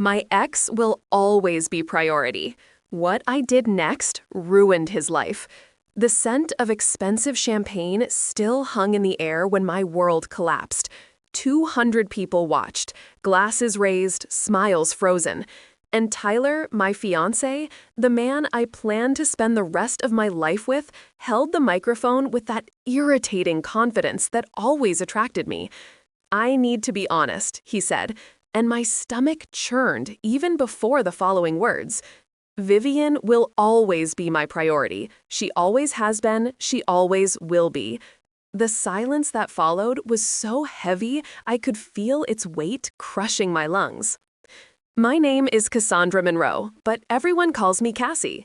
My ex will always be priority. What I did next ruined his life. The scent of expensive champagne still hung in the air when my world collapsed. 200 people watched, glasses raised, smiles frozen. And Tyler, my fiancé, the man I planned to spend the rest of my life with, held the microphone with that irritating confidence that always attracted me. "I need to be honest," he said, and my stomach churned even before the following words. "Vivian will always be my priority. She always has been, she always will be." The silence that followed was so heavy I could feel its weight crushing my lungs. My name is Cassandra Monroe, but everyone calls me Cassie.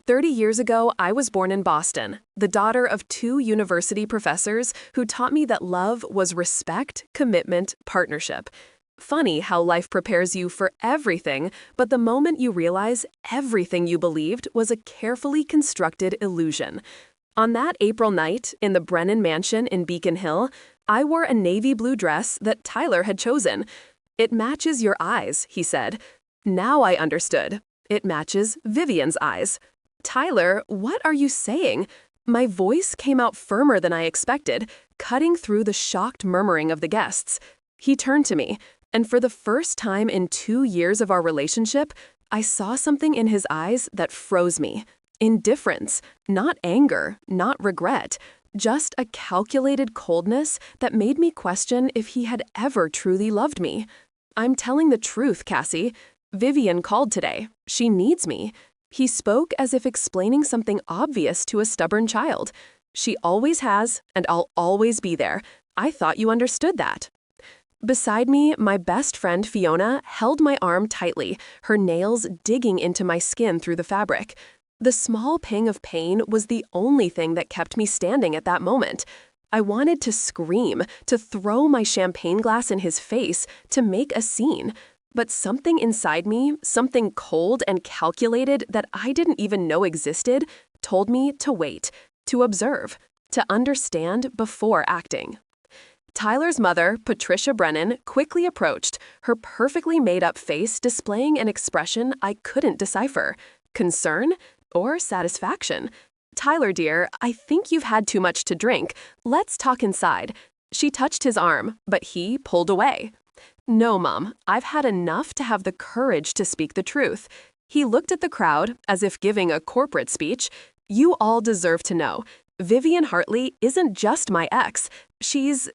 30 years ago, I was born in Boston, the daughter of two university professors who taught me that love was respect, commitment, partnership. Funny how life prepares you for everything, but the moment you realize everything you believed was a carefully constructed illusion. On that April night in the Brennan Mansion in Beacon Hill, I wore a navy blue dress that Tyler had chosen. "It matches your eyes," he said. Now I understood. It matches Vivian's eyes. "Tyler, what are you saying?" My voice came out firmer than I expected, cutting through the shocked murmuring of the guests. He turned to me, and for the first time in 2 years of our relationship, I saw something in his eyes that froze me. Indifference, not anger, not regret, just a calculated coldness that made me question if he had ever truly loved me. "I'm telling the truth, Cassie. Vivian called today. She needs me." He spoke as if explaining something obvious to a stubborn child. "She always has, and I'll always be there. I thought you understood that." Beside me, my best friend Fiona held my arm tightly, her nails digging into my skin through the fabric. The small ping of pain was the only thing that kept me standing at that moment. I wanted to scream, to throw my champagne glass in his face, to make a scene. But something inside me, something cold and calculated that I didn't even know existed, told me to wait, to observe, to understand before acting. Tyler's mother, Patricia Brennan, quickly approached, her perfectly made-up face displaying an expression I couldn't decipher. Concern or satisfaction? "Tyler, dear, I think you've had too much to drink. Let's talk inside." She touched his arm, but he pulled away. "No, Mom, I've had enough to have the courage to speak the truth." He looked at the crowd as if giving a corporate speech. "You all deserve to know. Vivian Hartley isn't just my ex. She's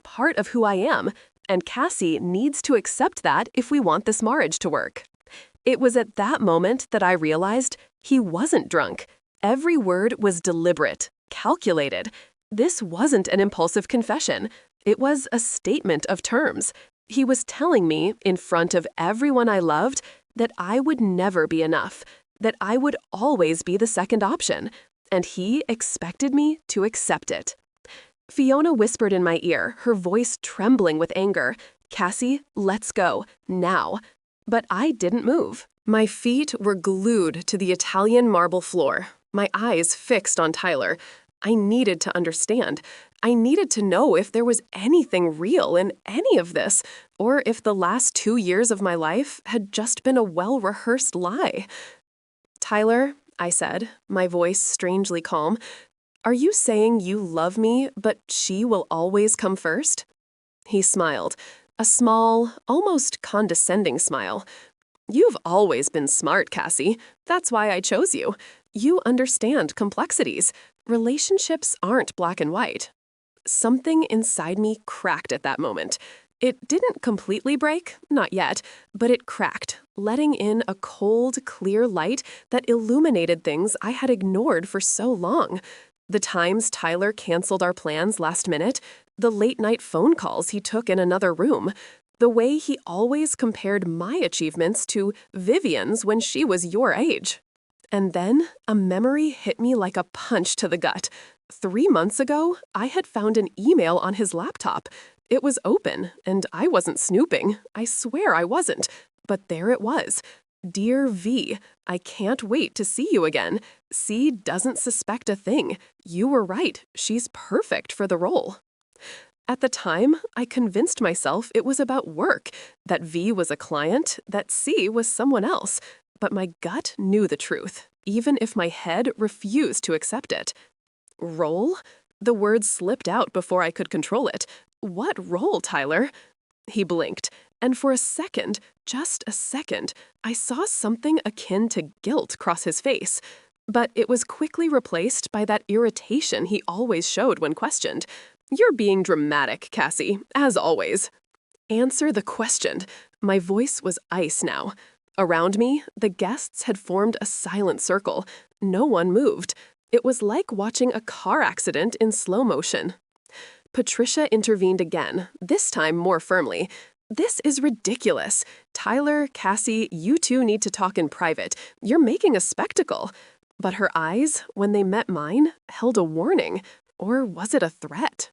part of who I am, and Cassie needs to accept that if we want this marriage to work." It was at that moment that I realized he wasn't drunk. Every word was deliberate, calculated. This wasn't an impulsive confession. It was a statement of terms. He was telling me, in front of everyone I loved, that I would never be enough, that I would always be the second option, and he expected me to accept it. Fiona whispered in my ear, her voice trembling with anger, "Cassie, let's go, now." But I didn't move. My feet were glued to the Italian marble floor, my eyes fixed on Tyler. I needed to understand. I needed to know if there was anything real in any of this, or if the last 2 years of my life had just been a well-rehearsed lie. "Tyler," I said, my voice strangely calm, "are you saying you love me, but she will always come first?" He smiled, a small, almost condescending smile. "You've always been smart, Cassie. That's why I chose you. You understand complexities. Relationships aren't black and white." Something inside me cracked at that moment. It didn't completely break, not yet, but it cracked, letting in a cold, clear light that illuminated things I had ignored for so long. The times Tyler canceled our plans last minute, the late-night phone calls he took in another room, the way he always compared my achievements to Vivian's when she was your age. And then a memory hit me like a punch to the gut. 3 months ago, I had found an email on his laptop. It was open, and I wasn't snooping. I swear I wasn't. But there it was. "Dear V, I can't wait to see you again. C doesn't suspect a thing. You were right. She's perfect for the role." At the time, I convinced myself it was about work, that V was a client, that C was someone else. But my gut knew the truth, even if my head refused to accept it. Role? The word slipped out before I could control it. What role, Tyler? He blinked, and for a second, just a second, I saw something akin to guilt cross his face. But it was quickly replaced by that irritation he always showed when questioned. You're being dramatic, Cassie, as always. Answer the question. My voice was ice now. Around me, the guests had formed a silent circle. No one moved. It was like watching a car accident in slow motion. Patricia intervened again, this time more firmly. This is ridiculous. Tyler, Cassie, you two need to talk in private. You're making a spectacle. But her eyes, when they met mine, held a warning. Or was it a threat?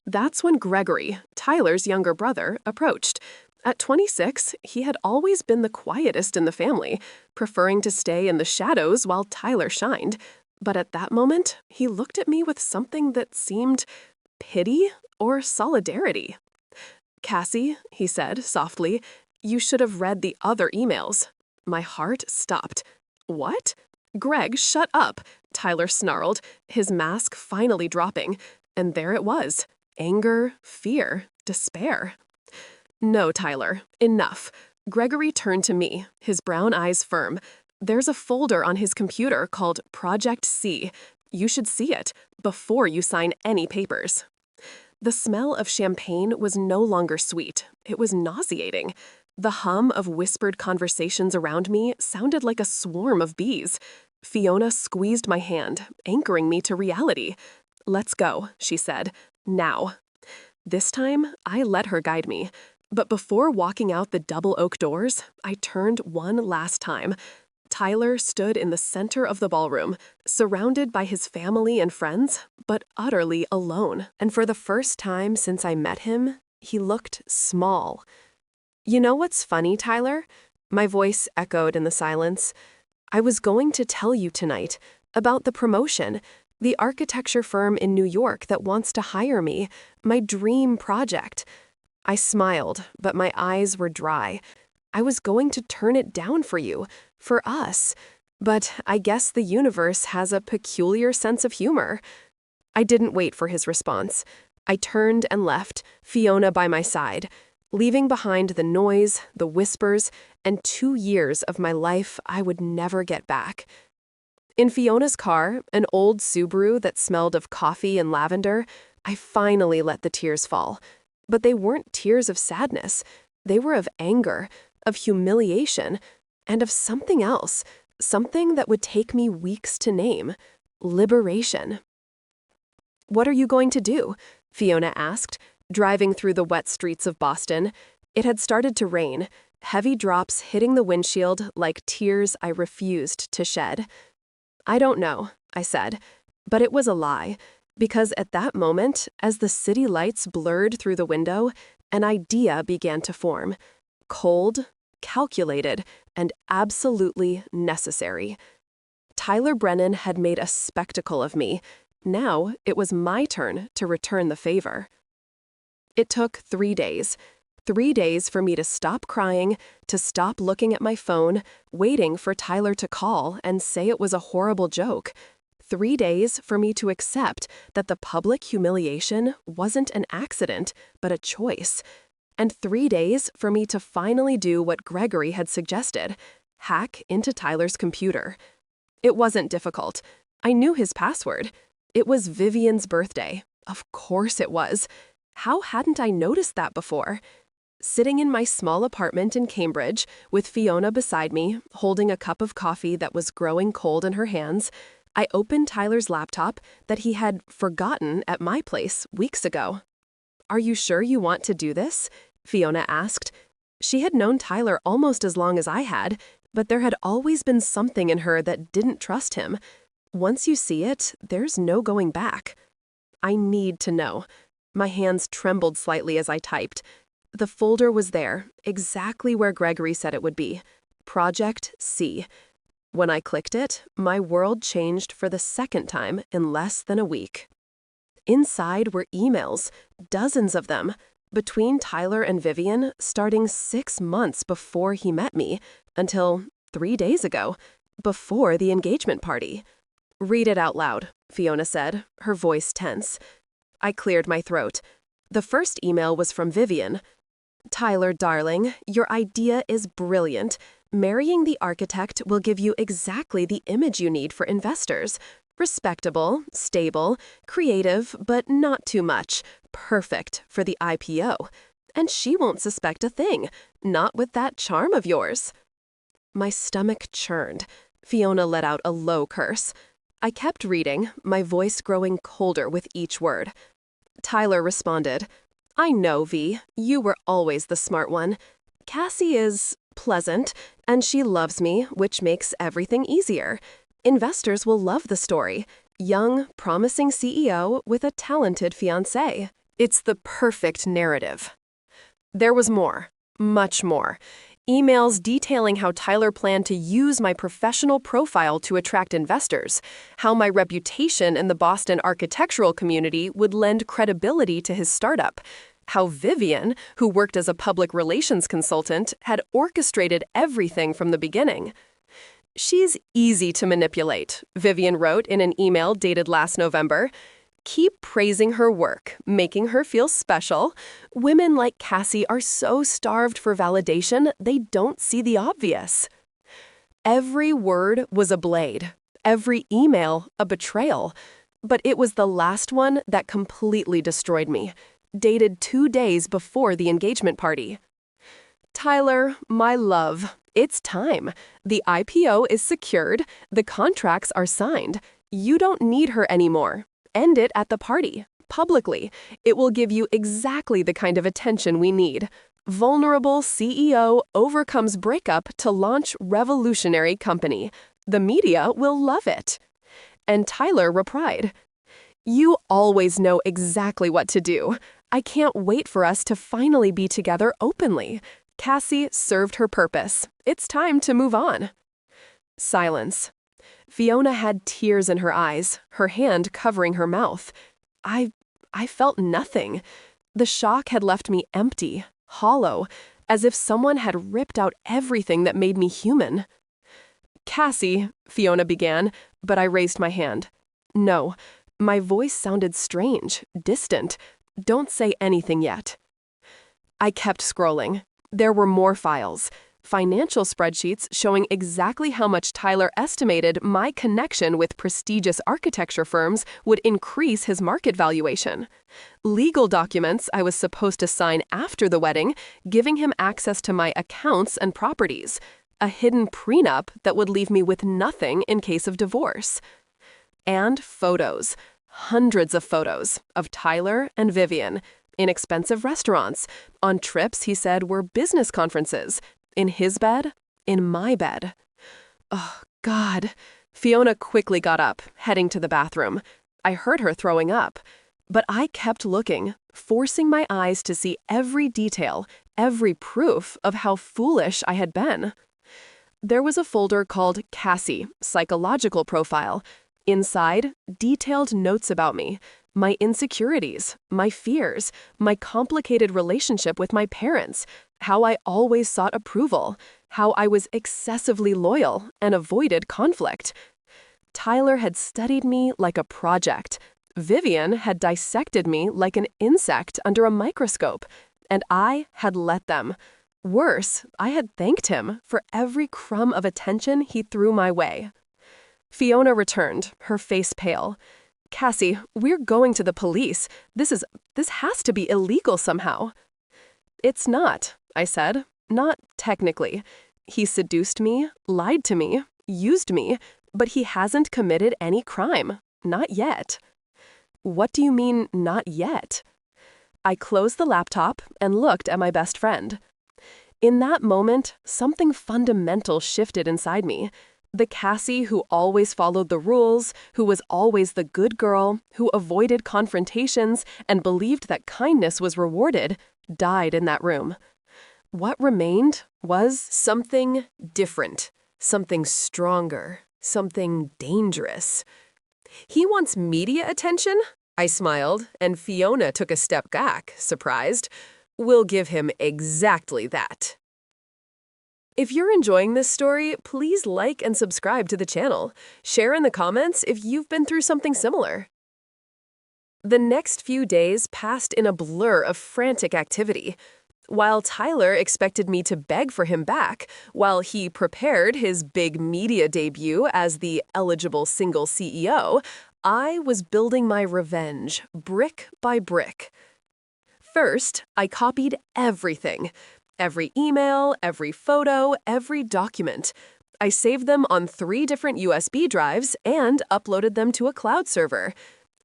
That's when Gregory, Tyler's younger brother, approached. At 26, he had always been the quietest in the family, preferring to stay in the shadows while Tyler shined. But at that moment, he looked at me with something that seemed pity or solidarity. Cassie, he said softly, you should have read the other emails. My heart stopped. What? Greg, shut up, Tyler snarled, his mask finally dropping. And there it was. Anger, fear, despair. No, Tyler, enough. Gregory turned to me, his brown eyes firm. There's a folder on his computer called Project C. You should see it before you sign any papers. The smell of champagne was no longer sweet. It was nauseating. The hum of whispered conversations around me sounded like a swarm of bees. Fiona squeezed my hand, anchoring me to reality. Let's go, she said. Now. This time, I let her guide me. But before walking out the double oak doors, I turned one last time. Tyler stood in the center of the ballroom, surrounded by his family and friends, but utterly alone. And for the first time since I met him, he looked small. You know what's funny, Tyler? My voice echoed in the silence. I was going to tell you tonight about the promotion, the architecture firm in New York that wants to hire me, my dream project. I smiled, but my eyes were dry. I was going to turn it down for you, for us. But I guess the universe has a peculiar sense of humor. I didn't wait for his response. I turned and left, Fiona by my side, leaving behind the noise, the whispers, and 2 years of my life I would never get back. In Fiona's car, an old Subaru that smelled of coffee and lavender, I finally let the tears fall. But they weren't tears of sadness. They were of anger, of humiliation, and of something else, something that would take me weeks to name. Liberation. What are you going to do? Fiona asked, driving through the wet streets of Boston. It had started to rain, heavy drops hitting the windshield like tears I refused to shed. I don't know, I said, but it was a lie, because at that moment, as the city lights blurred through the window, an idea began to form. Cold, calculated, and absolutely necessary. Tyler Brennan had made a spectacle of me. Now it was my turn to return the favor. It took 3 days. 3 days for me to stop crying, to stop looking at my phone, waiting for Tyler to call and say it was a horrible joke. 3 days for me to accept that the public humiliation wasn't an accident, but a choice. And 3 days for me to finally do what Gregory had suggested, hack into Tyler's computer. It wasn't difficult. I knew his password. It was Vivian's birthday. Of course it was. How hadn't I noticed that before? Sitting in my small apartment in Cambridge, with Fiona beside me, holding a cup of coffee that was growing cold in her hands, I opened Tyler's laptop that he had forgotten at my place weeks ago. Are you sure you want to do this? Fiona asked. She had known Tyler almost as long as I had, but there had always been something in her that didn't trust him. Once you see it, there's no going back. I need to know. My hands trembled slightly as I typed. The folder was there, exactly where Gregory said it would be. Project C. When I clicked it, my world changed for the second time in less than a week. Inside were emails, dozens of them, between Tyler and Vivian, starting 6 months before he met me, until 3 days ago, before the engagement party. "Read it out loud," Fiona said, her voice tense. I cleared my throat. The first email was from Vivian. "Tyler, darling, your idea is brilliant. Marrying the architect will give you exactly the image you need for investors. Respectable, stable, creative, but not too much. Perfect for the IPO. And she won't suspect a thing, not with that charm of yours." My stomach churned. Fiona let out a low curse. I kept reading, my voice growing colder with each word. Tyler responded, "I know, V. You were always the smart one. Cassie is pleasant, and she loves me, which makes everything easier. Investors will love the story. Young, promising CEO with a talented fiancé. It's the perfect narrative." There was more, much more. Emails detailing how Tyler planned to use my professional profile to attract investors, how my reputation in the Boston architectural community would lend credibility to his startup, how Vivian, who worked as a public relations consultant, had orchestrated everything from the beginning. "She's easy to manipulate," Vivian wrote in an email dated last November. "Keep praising her work, making her feel special. Women like Cassie are so starved for validation, they don't see the obvious." Every word was a blade, every email a betrayal. But it was the last one that completely destroyed me, dated 2 days before the engagement party. "Tyler, my love, it's time. The IPO is secured, the contracts are signed. You don't need her anymore. End it at the party, publicly. It will give you exactly the kind of attention we need. Vulnerable CEO overcomes breakup to launch revolutionary company. The media will love it." And Tyler replied, "You always know exactly what to do. I can't wait for us to finally be together openly. Cassie served her purpose. It's time to move on." Silence. Fiona had tears in her eyes, her hand covering her mouth. I felt nothing. The shock had left me empty, hollow, as if someone had ripped out everything that made me human. "Cassie," Fiona began, but I raised my hand. "No." My voice sounded strange, distant. "Don't say anything yet." I kept scrolling. There were more files. Financial spreadsheets showing exactly how much Tyler estimated my connection with prestigious architecture firms would increase his market valuation. Legal documents I was supposed to sign after the wedding, giving him access to my accounts and properties. A hidden prenup that would leave me with nothing in case of divorce. And photos. Hundreds of photos of Tyler and Vivian in expensive restaurants, on trips he said were business conferences, in his bed, in my bed. Oh, God. Fiona quickly got up, heading to the bathroom. I heard her throwing up. But I kept looking, forcing my eyes to see every detail, every proof of how foolish I had been. There was a folder called Cassie, Psychological Profile. Inside, detailed notes about me, my insecurities, my fears, my complicated relationship with my parents, how I always sought approval, how I was excessively loyal and avoided conflict. Tyler had studied me like a project. Vivian had dissected me like an insect under a microscope, and I had let them. Worse, I had thanked him for every crumb of attention he threw my way. Fiona returned, her face pale. "Cassie, we're going to the police. This has to be illegal somehow." "It's not," I said. "Not technically. He seduced me, lied to me, used me, but he hasn't committed any crime. Not yet." "What do you mean, not yet?" I closed the laptop and looked at my best friend. In that moment, something fundamental shifted inside me. The Cassie who always followed the rules, who was always the good girl, who avoided confrontations and believed that kindness was rewarded, died in that room. What remained was something different, something stronger, something dangerous. "He wants media attention?" I smiled, and Fiona took a step back, surprised. We'll give him exactly that. If you're enjoying this story, please like and subscribe to the channel. Share in the comments if you've been through something similar. The next few days passed in a blur of frantic activity. While Tyler expected me to beg for him back, while he prepared his big media debut as the eligible single CEO, I was building my revenge, brick by brick. First, I copied everything. Every email, every photo, every document. I saved them on 3 different USB drives and uploaded them to a cloud server.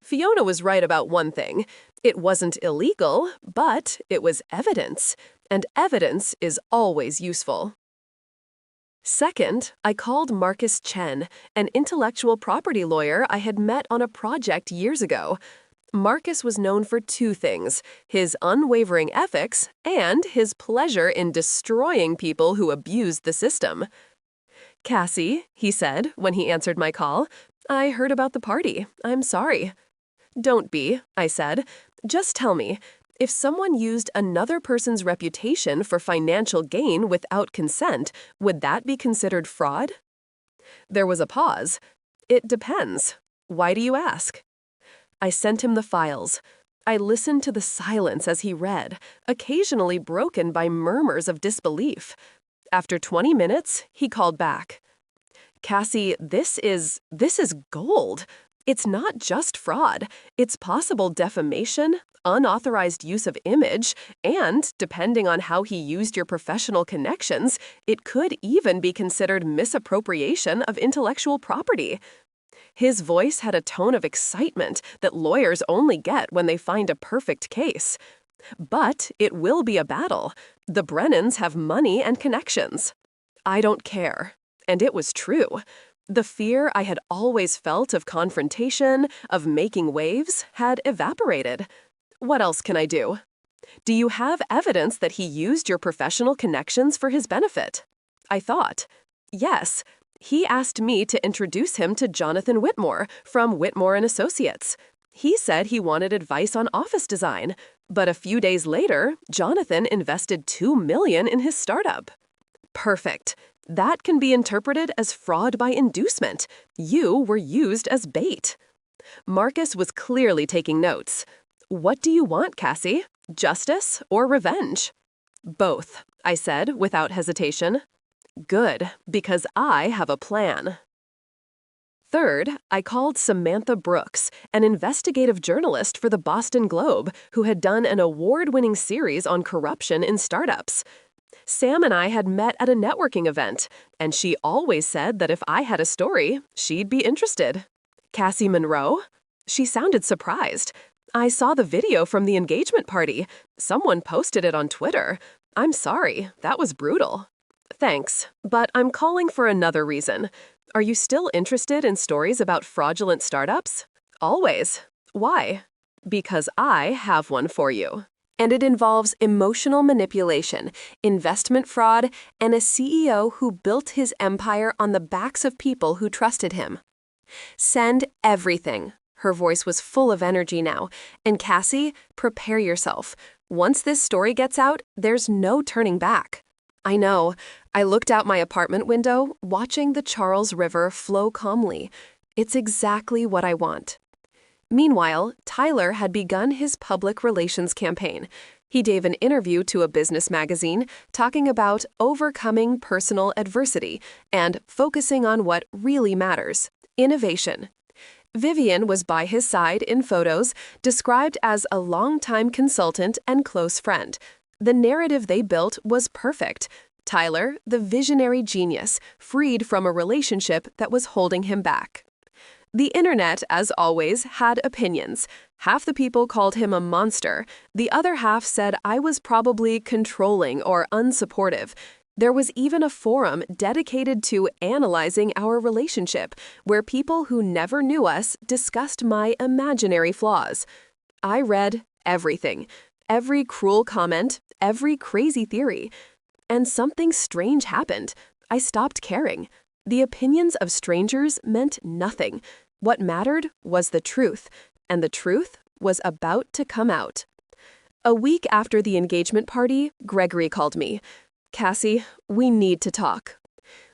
Fiona was right about one thing. It wasn't illegal, but it was evidence, and evidence is always useful. Second, I called Marcus Chen, an intellectual property lawyer I had met on a project years ago. Marcus was known for 2 things, his unwavering ethics and his pleasure in destroying people who abused the system. "Cassie," he said when he answered my call, "I heard about the party. I'm sorry." "Don't be," I said. "Just tell me, if someone used another person's reputation for financial gain without consent, would that be considered fraud?" There was a pause. "It depends. Why do you ask?" I sent him the files. I listened to the silence as he read, occasionally broken by murmurs of disbelief. After 20 minutes, he called back. "Cassie, this is gold. It's not just fraud. It's possible defamation, unauthorized use of image, and, depending on how he used your professional connections, it could even be considered misappropriation of intellectual property." His voice had a tone of excitement that lawyers only get when they find a perfect case. "But it will be a battle. The Brennans have money and connections." I don't care. And it was true. The fear I had always felt of confrontation, of making waves, had evaporated. What else can I do? "Do you have evidence that he used your professional connections for his benefit?" I thought. Yes. He asked me to introduce him to Jonathan Whitmore from Whitmore and Associates. He said he wanted advice on office design, but a few days later, Jonathan invested $2 million in his startup. Perfect. That can be interpreted as fraud by inducement. You were used as bait. Marcus was clearly taking notes. "What do you want, Cassie? Justice or revenge?" "Both," I said without hesitation. "Good, because I have a plan." Third, I called Samantha Brooks, an investigative journalist for the Boston Globe who had done an award-winning series on corruption in startups. Sam and I had met at a networking event, and she always said that if I had a story, she'd be interested. "Cassie Monroe?" She sounded surprised. "I saw the video from the engagement party. Someone posted it on Twitter. I'm sorry, that was brutal." "Thanks, but I'm calling for another reason. Are you still interested in stories about fraudulent startups?" "Always." "Why?" "Because I have one for you. And it involves emotional manipulation, investment fraud, and a CEO who built his empire on the backs of people who trusted him. Send everything." Her voice was full of energy now. "And Cassie, prepare yourself. Once this story gets out, there's no turning back." I know. I looked out my apartment window, watching the Charles River flow calmly. It's exactly what I want. Meanwhile, Tyler had begun his public relations campaign. He gave an interview to a business magazine talking about overcoming personal adversity and focusing on what really matters: innovation. Vivian was by his side in photos, described as a longtime consultant and close friend. The narrative they built was perfect. Tyler, the visionary genius, freed from a relationship that was holding him back. The internet, as always, had opinions. Half the people called him a monster. The other half said I was probably controlling or unsupportive. There was even a forum dedicated to analyzing our relationship, where people who never knew us discussed my imaginary flaws. I read everything. Every cruel comment, every crazy theory. And something strange happened. I stopped caring. The opinions of strangers meant nothing. What mattered was the truth. and the truth was about to come out. A week after the engagement party, Gregory called me. "Cassie, we need to talk."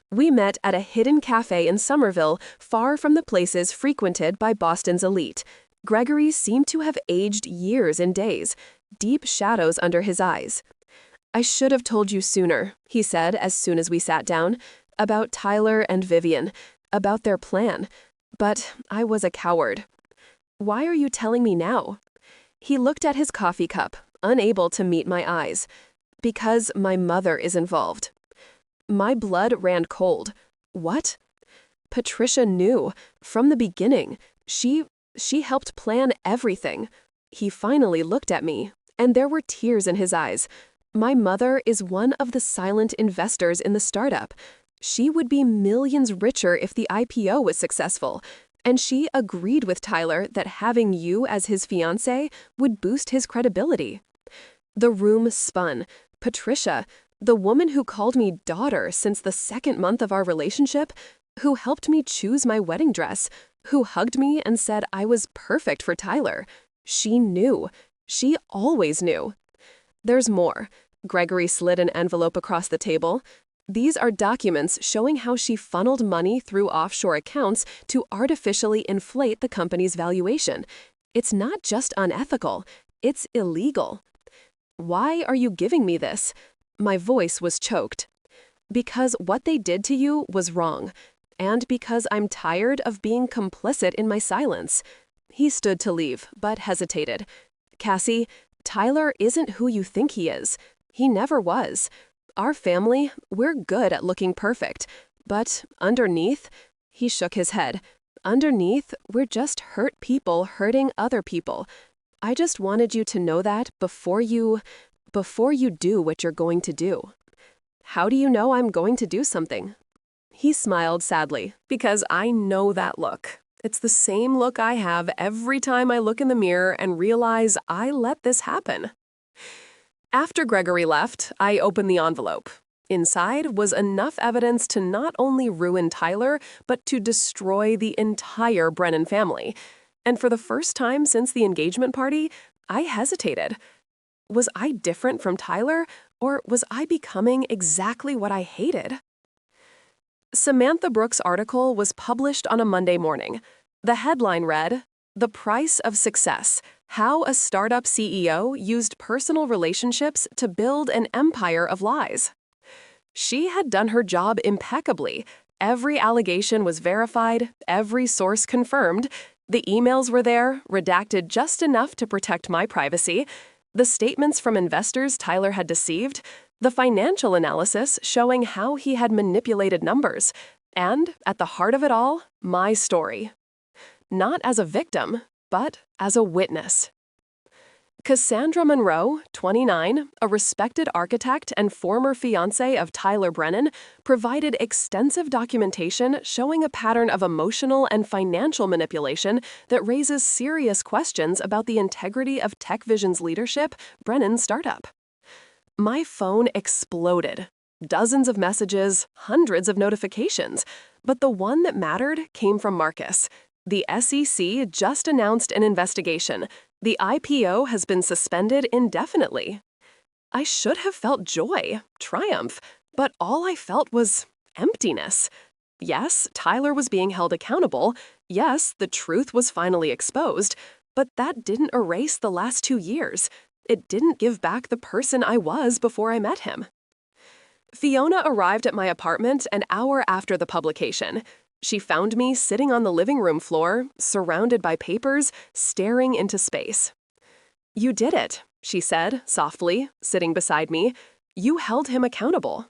We met at a hidden cafe in Somerville, far from the places frequented by Boston's elite. Gregory seemed to have aged years in days, deep shadows under his eyes. "I should have told you sooner," he said as soon as we sat down, "about Tyler and Vivian, about their plan. But I was a coward." "Why are you telling me now?" He looked at his coffee cup, unable to meet my eyes. "Because my mother is involved." My blood ran cold. What? Patricia knew. From the beginning. She helped plan everything. He finally looked at me, and there were tears in his eyes. My mother is one of the silent investors in the startup. She would be millions richer if the IPO was successful. And she agreed with Tyler that having you as his fiancé would boost his credibility. The room spun. Patricia, the woman who called me daughter since the second month of our relationship, who helped me choose my wedding dress, who hugged me and said I was perfect for Tyler. She knew. She always knew. There's more. Gregory slid an envelope across the table. These are documents showing how she funneled money through offshore accounts to artificially inflate the company's valuation. It's not just unethical, it's illegal. "Why are you giving me this?" My voice was choked. "Because what they did to you was wrong, and because I'm tired of being complicit in my silence." He stood to leave, but hesitated. "Cassie, Tyler isn't who you think he is. He never was. Our family, we're good at looking perfect, but underneath," he shook his head, "underneath, we're just hurt people hurting other people. I just wanted you to know that before you do what you're going to do." "How do you know I'm going to do something?" He smiled sadly, "Because I know that look. It's the same look I have every time I look in the mirror and realize I let this happen." After Gregory left, I opened the envelope. Inside was enough evidence to not only ruin Tyler, but to destroy the entire Brennan family. And for the first time since the engagement party, I hesitated. Was I different from Tyler, or was I becoming exactly what I hated? Samantha Brooks' article was published on a Monday morning. The headline read, "The Price of Success: How a Startup CEO Used Personal Relationships to Build an Empire of Lies." She had done her job impeccably. Every allegation was verified, every source confirmed. The emails were there, redacted just enough to protect my privacy. The statements from investors Tyler had deceived. The financial analysis showing how he had manipulated numbers. And, at the heart of it all, my story. Not as a victim, but as a witness. Cassandra Monroe, 29, a respected architect and former fiancé of Tyler Brennan, provided extensive documentation showing a pattern of emotional and financial manipulation that raises serious questions about the integrity of TechVision's leadership, Brennan's startup. My phone exploded. Dozens of messages, hundreds of notifications, but the one that mattered came from Marcus. The SEC just announced an investigation. The IPO has been suspended indefinitely. I should have felt joy, triumph, but all I felt was emptiness. Yes, Tyler was being held accountable. Yes, the truth was finally exposed, but that didn't erase the last 2 years. It didn't give back the person I was before I met him. Fiona arrived at my apartment an hour after the publication. She found me sitting on the living room floor, surrounded by papers, staring into space. "You did it," she said, softly, sitting beside me. "You held him accountable."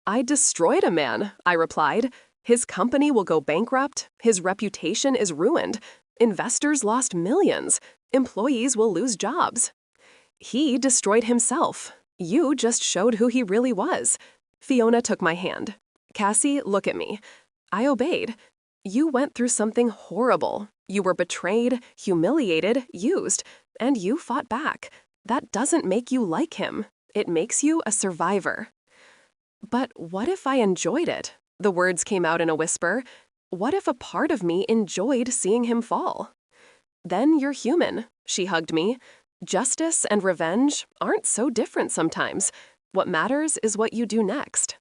"I destroyed a man," I replied. "His company will go bankrupt. His reputation is ruined. Investors lost millions. Employees will lose jobs." "He destroyed himself. You just showed who he really was." Fiona took my hand. "Cassie, look at me." I obeyed. "You went through something horrible. You were betrayed, humiliated, used, and you fought back. That doesn't make you like him. It makes you a survivor." "But what if I enjoyed it?" The words came out in a whisper. "What if a part of me enjoyed seeing him fall?" Then you're human, she hugged me. Justice and revenge aren't so different sometimes. What matters is what you do next.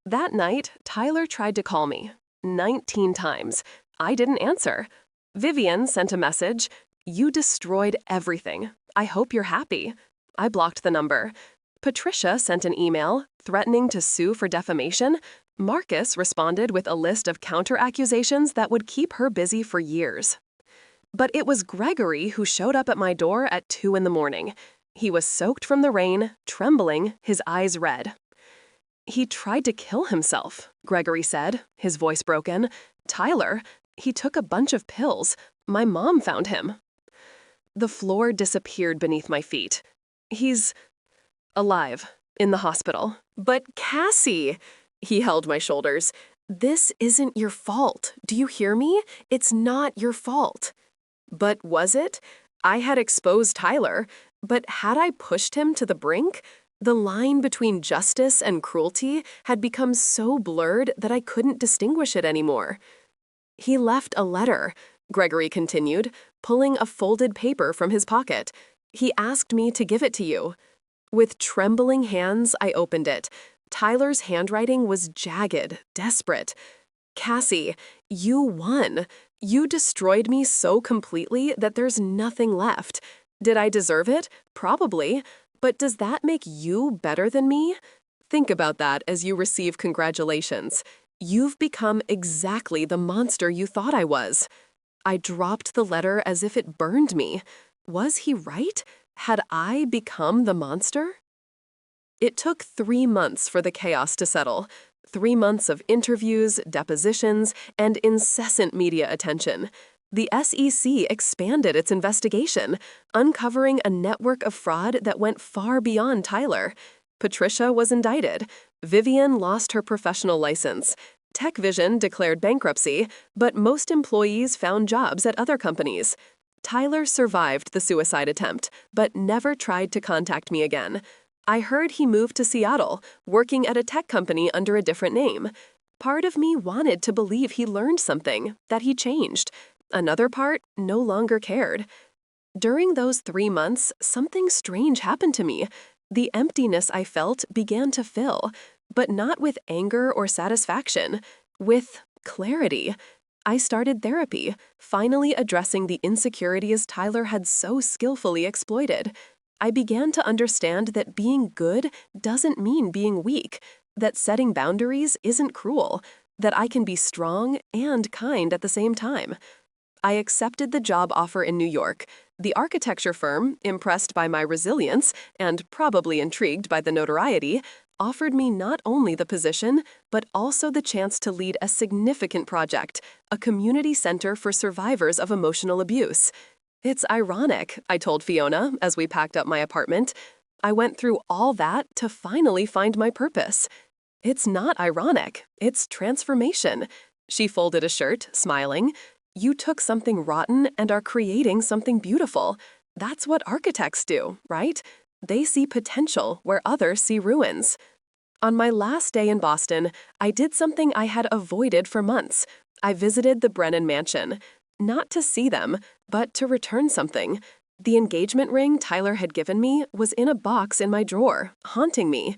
That night, Tyler tried to call me. 19 times. I didn't answer. Vivian sent a message. You destroyed everything. I hope you're happy. I blocked the number. Patricia sent an email threatening to sue for defamation. Marcus responded with a list of counter-accusations that would keep her busy for years. But it was Gregory who showed up at my door at 2 in the morning. He was soaked from the rain, trembling, his eyes red. He tried to kill himself, Gregory said, his voice broken. Tyler, he took a bunch of pills. My mom found him. The floor disappeared beneath my feet. He's alive, in the hospital. But Cassie, he held my shoulders. This isn't your fault. Do you hear me? It's not your fault. But was it? I had exposed Tyler, but had I pushed him to the brink? The line between justice and cruelty had become so blurred that I couldn't distinguish it anymore. He left a letter, Gregory continued, pulling a folded paper from his pocket. He asked me to give it to you. With trembling hands, I opened it. Tyler's handwriting was jagged, desperate. Cassie, you won. You destroyed me so completely that there's nothing left. Did I deserve it? Probably. But does that make you better than me? Think about that as you receive congratulations. You've become exactly the monster you thought I was. I dropped the letter as if it burned me. Was he right? Had I become the monster? It took 3 months for the chaos to settle. 3 months of interviews, depositions, and incessant media attention. The SEC expanded its investigation, uncovering a network of fraud that went far beyond Tyler. Patricia was indicted. Vivian lost her professional license. TechVision declared bankruptcy, but most employees found jobs at other companies. Tyler survived the suicide attempt, but never tried to contact me again. I heard he moved to Seattle, working at a tech company under a different name. Part of me wanted to believe he learned something, that he changed. Another part no longer cared. During those 3 months, something strange happened to me. The emptiness I felt began to fill, but not with anger or satisfaction, with clarity. I started therapy, finally addressing the insecurities Tyler had so skillfully exploited. I began to understand that being good doesn't mean being weak, that setting boundaries isn't cruel, that I can be strong and kind at the same time. I accepted the job offer in New York. The architecture firm, impressed by my resilience and probably intrigued by the notoriety, offered me not only the position, but also the chance to lead a significant project, a community center for survivors of emotional abuse. It's ironic, I told Fiona as we packed up my apartment. I went through all that to finally find my purpose. It's not ironic, it's transformation. She folded a shirt, smiling. You took something rotten and are creating something beautiful. That's what architects do, right? They see potential where others see ruins. On my last day in Boston, I did something I had avoided for months. I visited the Brennan Mansion. Not to see them, but to return something. The engagement ring Tyler had given me was in a box in my drawer, haunting me.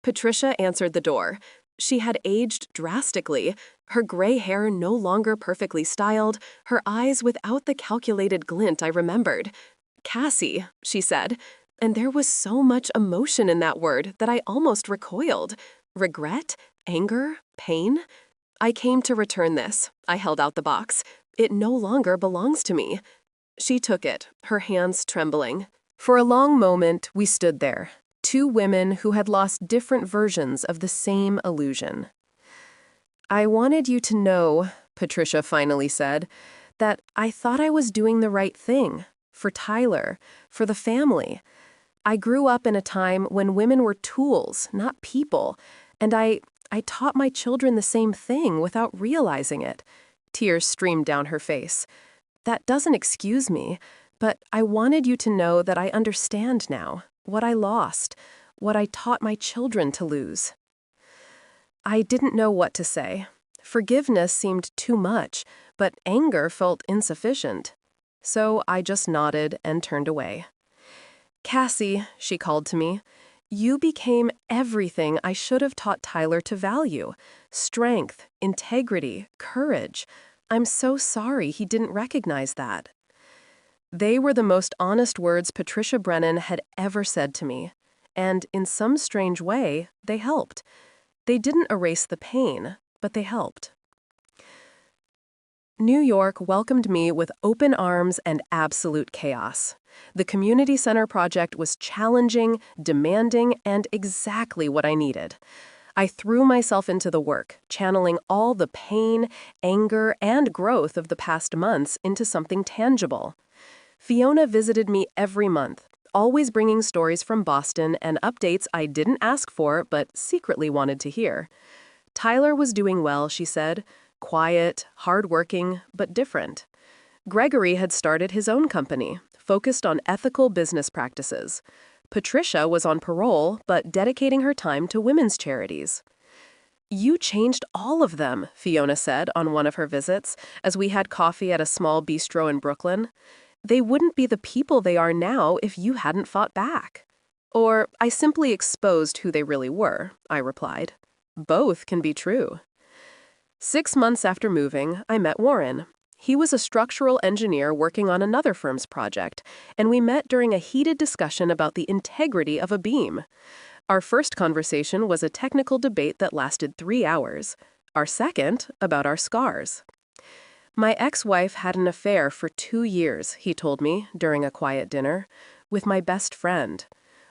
Patricia answered the door. She had aged drastically, her gray hair no longer perfectly styled, her eyes without the calculated glint I remembered. Cassie, she said, and there was so much emotion in that word that I almost recoiled. Regret? Anger? Pain? I came to return this. I held out the box. It no longer belongs to me. She took it, her hands trembling. For a long moment, we stood there. 2 women who had lost different versions of the same illusion. I wanted you to know, Patricia finally said, that I thought I was doing the right thing. For Tyler, for the family. I grew up in a time when women were tools, not people, and I taught my children the same thing without realizing it. Tears streamed down her face. That doesn't excuse me, but I wanted you to know that I understand now. What I lost, what I taught my children to lose. I didn't know what to say. Forgiveness seemed too much, but anger felt insufficient. So I just nodded and turned away. Cassie, she called to me, you became everything I should have taught Tyler to value. Strength, integrity, courage. I'm so sorry he didn't recognize that. They were the most honest words Patricia Brennan had ever said to me. And in some strange way, they helped. They didn't erase the pain, but they helped. New York welcomed me with open arms and absolute chaos. The community center project was challenging, demanding, and exactly what I needed. I threw myself into the work, channeling all the pain, anger, and growth of the past months into something tangible. Fiona visited me every month, always bringing stories from Boston and updates I didn't ask for but secretly wanted to hear. Tyler was doing well, she said. Quiet, hardworking, but different. Gregory had started his own company, focused on ethical business practices. Patricia was on parole, but dedicating her time to women's charities. You changed all of them, Fiona said on one of her visits, as we had coffee at a small bistro in Brooklyn. They wouldn't be the people they are now if you hadn't fought back. Or, I simply exposed who they really were, I replied. Both can be true. 6 months after moving, I met Warren. He was a structural engineer working on another firm's project, and we met during a heated discussion about the integrity of a beam. Our first conversation was a technical debate that lasted 3 hours. Our second, about our scars. My ex-wife had an affair for 2 years, he told me during a quiet dinner, with my best friend.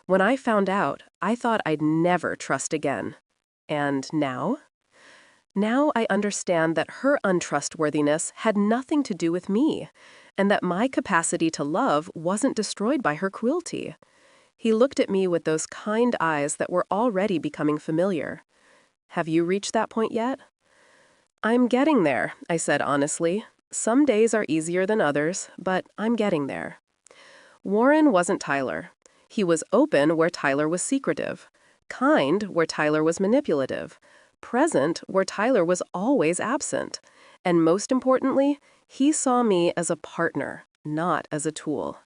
When I found out, I thought I'd never trust again. And now? Now I understand that her untrustworthiness had nothing to do with me, and that my capacity to love wasn't destroyed by her cruelty. He looked at me with those kind eyes that were already becoming familiar. Have you reached that point yet? I'm getting there, I said honestly. Some days are easier than others, but I'm getting there. Warren wasn't Tyler. He was open where Tyler was secretive, kind where Tyler was manipulative, present where Tyler was always absent, and most importantly, he saw me as a partner, not as a tool.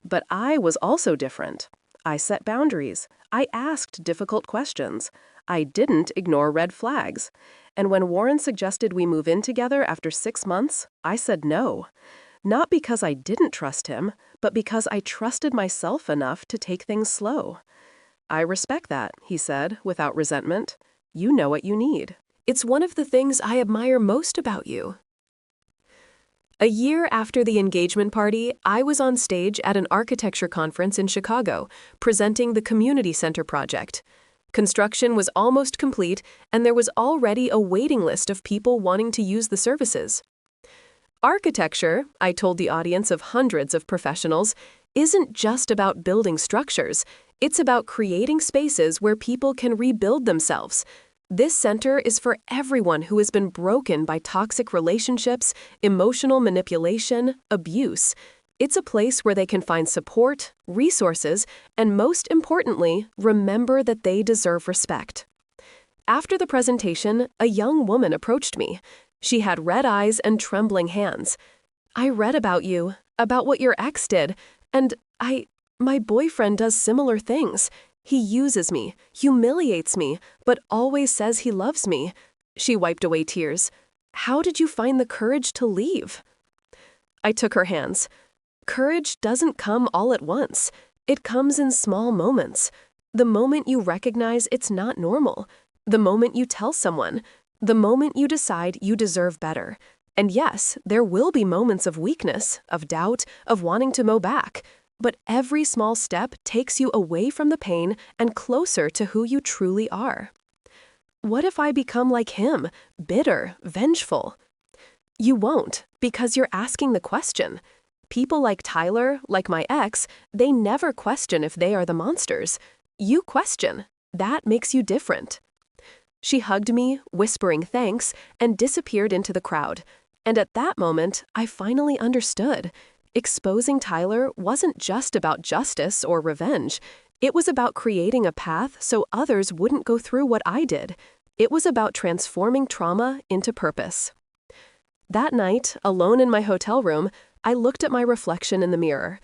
But I was also different. I set boundaries. I asked difficult questions. I didn't ignore red flags. And when Warren suggested we move in together after 6 months, I said no. Not because I didn't trust him, but because I trusted myself enough to take things slow. I respect that, he said, without resentment. You know what you need. It's one of the things I admire most about you. A year after the engagement party, I was on stage at an architecture conference in Chicago, presenting the community center project. Construction was almost complete, and there was already a waiting list of people wanting to use the services. Architecture, I told the audience of hundreds of professionals, isn't just about building structures. It's about creating spaces where people can rebuild themselves. This center is for everyone who has been broken by toxic relationships, emotional manipulation, abuse. It's a place where they can find support, resources, and most importantly, remember that they deserve respect. After the presentation, a young woman approached me. She had red eyes and trembling hands. I read about you, about what your ex did, and my boyfriend does similar things. He uses me, humiliates me, but always says he loves me. She wiped away tears. How did you find the courage to leave? I took her hands. Courage doesn't come all at once. It comes in small moments. The moment you recognize it's not normal. The moment you tell someone. The moment you decide you deserve better. And yes, there will be moments of weakness, of doubt, of wanting to mow back. But every small step takes you away from the pain and closer to who you truly are. What if I become like him, bitter, vengeful? You won't, because you're asking the question. People like Tyler, like my ex, they never question if they are the monsters. You question. That makes you different. She hugged me, whispering thanks, and disappeared into the crowd. And at that moment, I finally understood. Exposing Tyler wasn't just about justice or revenge. It was about creating a path so others wouldn't go through what I did. It was about transforming trauma into purpose. That night, alone in my hotel room, I looked at my reflection in the mirror.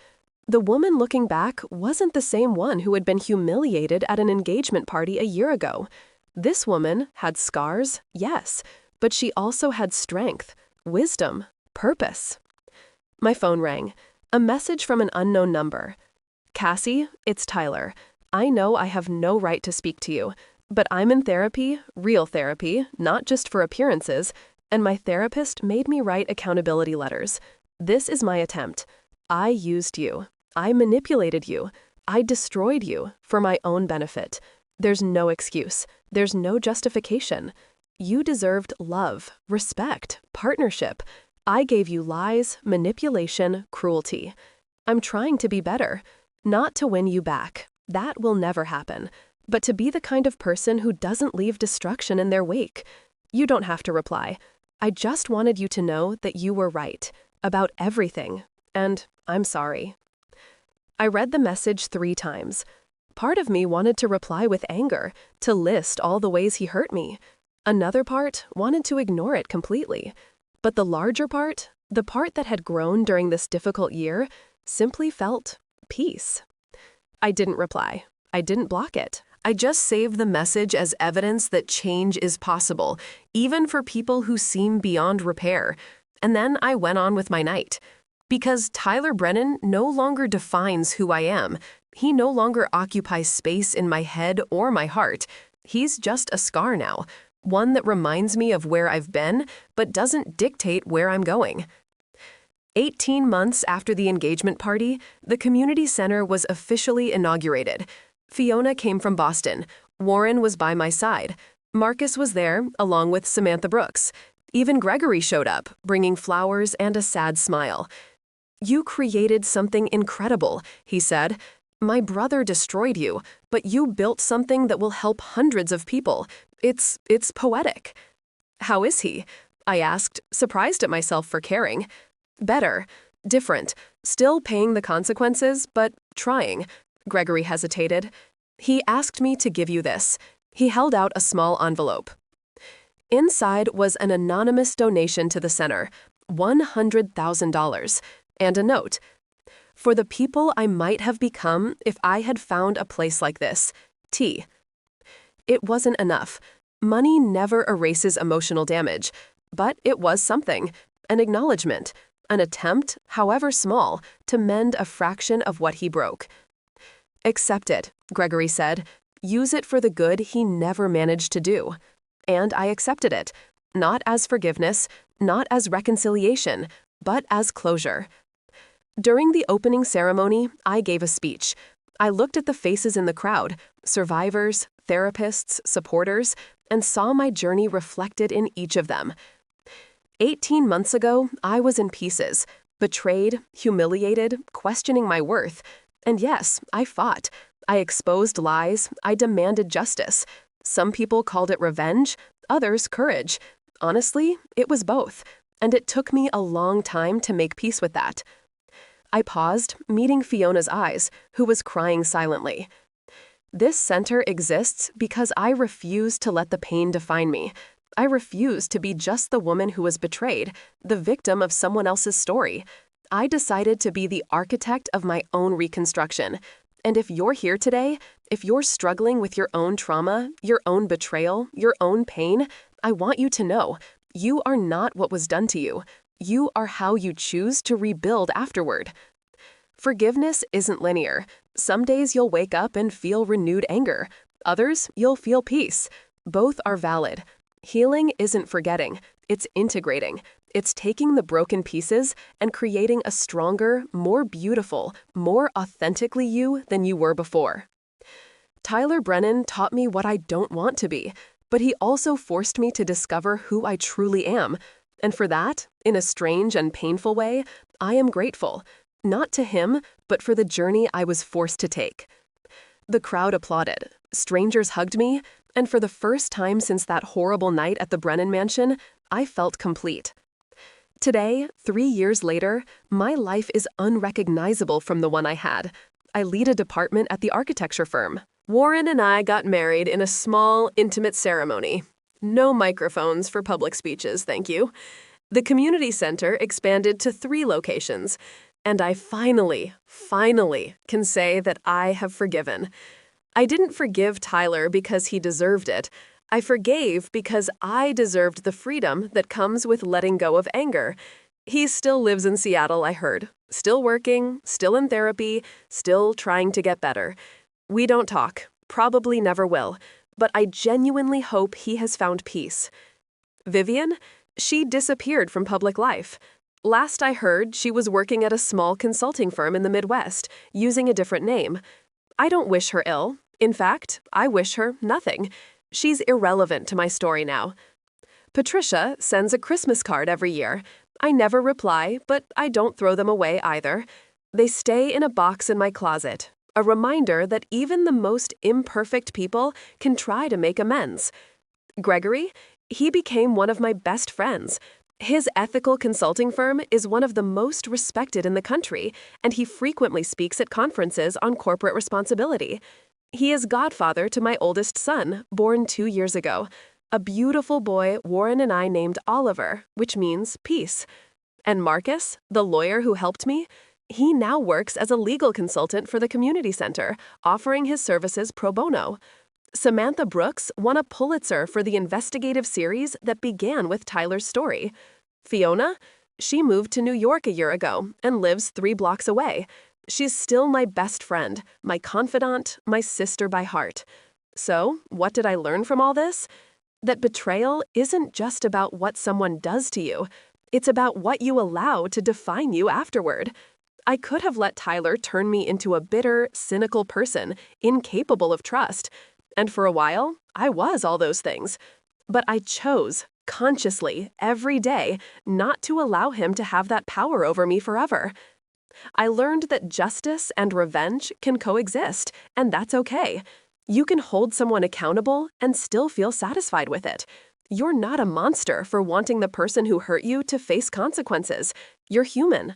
The woman looking back wasn't the same one who had been humiliated at an engagement party a year ago. This woman had scars, yes, but she also had strength, wisdom, purpose. My phone rang. A message from an unknown number. Cassie, it's Tyler. I know I have no right to speak to you, but I'm in therapy, real therapy, not just for appearances, and my therapist made me write accountability letters. This is my attempt. I used you. I manipulated you. I destroyed you for my own benefit. There's no excuse. There's no justification. You deserved love, respect, partnership. I gave you lies, manipulation, cruelty. I'm trying to be better, not to win you back. That will never happen. But to be the kind of person who doesn't leave destruction in their wake. You don't have to reply. I just wanted you to know that you were right about everything, and I'm sorry. I read the message 3 times. Part of me wanted to reply with anger, to list all the ways he hurt me. Another part wanted to ignore it completely. But the larger part, the part that had grown during this difficult year, simply felt peace. I didn't reply. I didn't block it. I just saved the message as evidence that change is possible, even for people who seem beyond repair. And then I went on with my night. Because Tyler Brennan no longer defines who I am. He no longer occupies space in my head or my heart. He's just a scar now, one that reminds me of where I've been, but doesn't dictate where I'm going. 18 months after the engagement party, the community center was officially inaugurated. Fiona came from Boston. Warren was by my side. Marcus was there, along with Samantha Brooks. Even Gregory showed up, bringing flowers and a sad smile. "You created something incredible," he said. "My brother destroyed you, but you built something that will help hundreds of people. It's poetic." "How is he?" I asked, surprised at myself for caring. "Better. Different. Still paying the consequences, but trying." Gregory hesitated. "He asked me to give you this." He held out a small envelope. Inside was an anonymous donation to the center, $100,000, and a note. "For the people I might have become if I had found a place like this, T." It wasn't enough. Money never erases emotional damage, but it was something, an acknowledgement, an attempt, however small, to mend a fraction of what he broke. "Accept it," Gregory said. "Use it for the good he never managed to do." And I accepted it, not as forgiveness, not as reconciliation, but as closure. During the opening ceremony, I gave a speech. I looked at the faces in the crowd, survivors, therapists, supporters, and saw my journey reflected in each of them. 18 months ago, I was in pieces, betrayed, humiliated, questioning my worth. And yes, I fought. I exposed lies. I demanded justice. Some people called it revenge, others courage. Honestly, it was both, and it took me a long time to make peace with that. I paused, meeting Fiona's eyes, who was crying silently. This center exists because I refuse to let the pain define me. I refuse to be just the woman who was betrayed, the victim of someone else's story. I decided to be the architect of my own reconstruction. And if you're here today, if you're struggling with your own trauma, your own betrayal, your own pain, I want you to know, you are not what was done to you. You are how you choose to rebuild afterward. Forgiveness isn't linear. Some days you'll wake up and feel renewed anger. Others, you'll feel peace. Both are valid. Healing isn't forgetting. It's integrating. It's taking the broken pieces and creating a stronger, more beautiful, more authentically you than you were before. Tyler Brennan taught me what I don't want to be, but he also forced me to discover who I truly am. And for that, in a strange and painful way, I am grateful. Not to him, but for the journey I was forced to take. The crowd applauded. Strangers hugged me, and for the first time since that horrible night at the Brennan Mansion, I felt complete. Today, 3 years later, my life is unrecognizable from the one I had. I lead a department at the architecture firm. Warren and I got married in a small, intimate ceremony. No microphones for public speeches, thank you. The community center expanded to 3 locations, and I finally can say that I have forgiven. I didn't forgive Tyler because he deserved it. I forgave because I deserved the freedom that comes with letting go of anger. He still lives in Seattle, I heard. Still working, still in therapy, still trying to get better. We don't talk, probably never will, but I genuinely hope he has found peace. Vivian? She disappeared from public life. Last I heard, she was working at a small consulting firm in the Midwest, using a different name. I don't wish her ill. In fact, I wish her nothing. She's irrelevant to my story now. Patricia sends a Christmas card every year. I never reply, but I don't throw them away either. They stay in a box in my closet, a reminder that even the most imperfect people can try to make amends. Gregory? He became one of my best friends. His ethical consulting firm is one of the most respected in the country, and he frequently speaks at conferences on corporate responsibility. He is godfather to my oldest son, born 2 years ago. A beautiful boy Warren and I named Oliver, which means peace. And Marcus, the lawyer who helped me, he now works as a legal consultant for the community center, offering his services pro bono. Samantha Brooks won a Pulitzer for the investigative series that began with Tyler's story. Fiona? She moved to New York a year ago and lives 3 blocks away. She's still my best friend, my confidant, my sister by heart. So, what did I learn from all this? That betrayal isn't just about what someone does to you. It's about what you allow to define you afterward. I could have let Tyler turn me into a bitter, cynical person, incapable of trust. And for a while, I was all those things. But I chose, consciously, every day, not to allow him to have that power over me forever. I learned that justice and revenge can coexist, and that's okay. You can hold someone accountable and still feel satisfied with it. You're not a monster for wanting the person who hurt you to face consequences. You're human.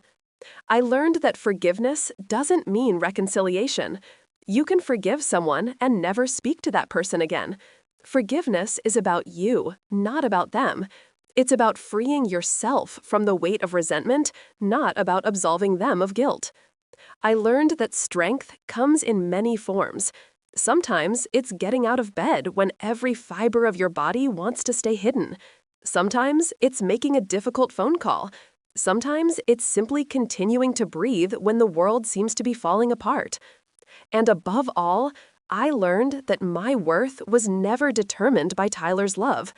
I learned that forgiveness doesn't mean reconciliation. You can forgive someone and never speak to that person again. Forgiveness is about you, not about them. It's about freeing yourself from the weight of resentment, not about absolving them of guilt. I learned that strength comes in many forms. Sometimes it's getting out of bed when every fiber of your body wants to stay hidden. Sometimes it's making a difficult phone call. Sometimes it's simply continuing to breathe when the world seems to be falling apart. And above all, I learned that my worth was never determined by Tyler's love.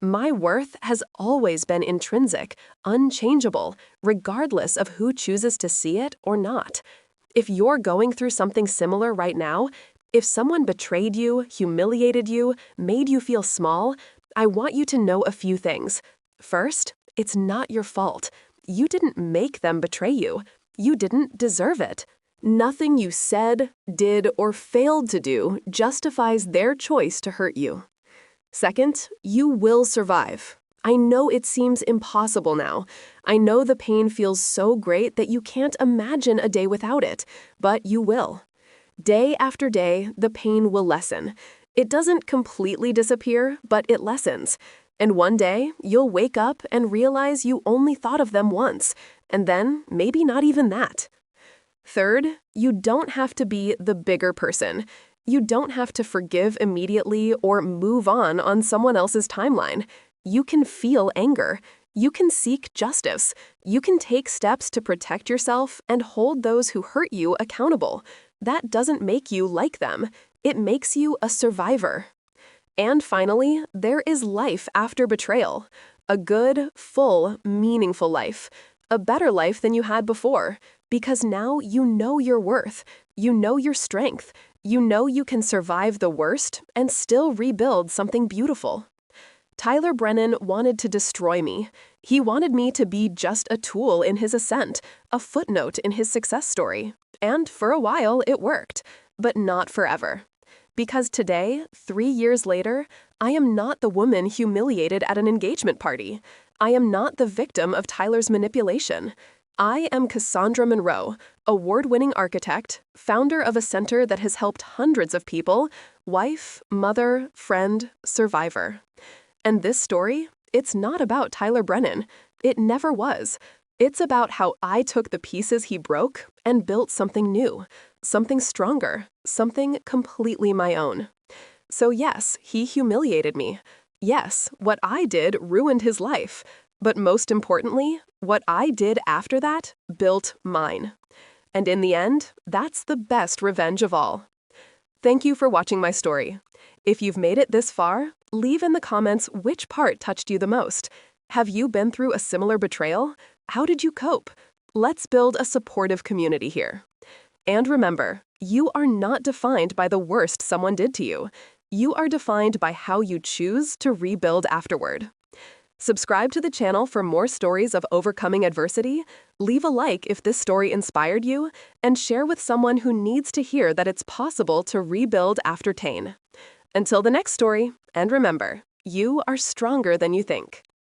My worth has always been intrinsic, unchangeable, regardless of who chooses to see it or not. If you're going through something similar right now, if someone betrayed you, humiliated you, made you feel small, I want you to know a few things. First, it's not your fault. You didn't make them betray you. You didn't deserve it. Nothing you said, did, or failed to do justifies their choice to hurt you. Second, you will survive. I know it seems impossible now. I know the pain feels so great that you can't imagine a day without it, but you will. Day after day, the pain will lessen. It doesn't completely disappear, but it lessens. And one day, you'll wake up and realize you only thought of them once, and then maybe not even that. Third, you don't have to be the bigger person. You don't have to forgive immediately or move on someone else's timeline. You can feel anger. You can seek justice. You can take steps to protect yourself and hold those who hurt you accountable. That doesn't make you like them. It makes you a survivor. And finally, there is life after betrayal. A good, full, meaningful life. A better life than you had before. Because now you know your worth. You know your strength. You know you can survive the worst and still rebuild something beautiful. Tyler Brennan wanted to destroy me. He wanted me to be just a tool in his ascent, a footnote in his success story. And for a while, it worked. But not forever. Because today, 3 years later, I am not the woman humiliated at an engagement party. I am not the victim of Tyler's manipulation. I am Cassandra Monroe, award-winning architect, founder of a center that has helped hundreds of people, wife, mother, friend, survivor. And this story It's not about Tyler Brennan. It never was. It's about how I took the pieces he broke and built something new, something stronger, something completely my own. So yes, he humiliated me. Yes, what I did ruined his life. But most importantly, what I did after that built mine. And in the end, that's the best revenge of all. Thank you for watching my story. If you've made it this far, leave in the comments which part touched you the most. Have you been through a similar betrayal? How did you cope? Let's build a supportive community here. And remember, you are not defined by the worst someone did to you. You are defined by how you choose to rebuild afterward. Subscribe to the channel for more stories of overcoming adversity, leave a like if this story inspired you, and share with someone who needs to hear that it's possible to rebuild after Tain. Until the next story, and remember, you are stronger than you think.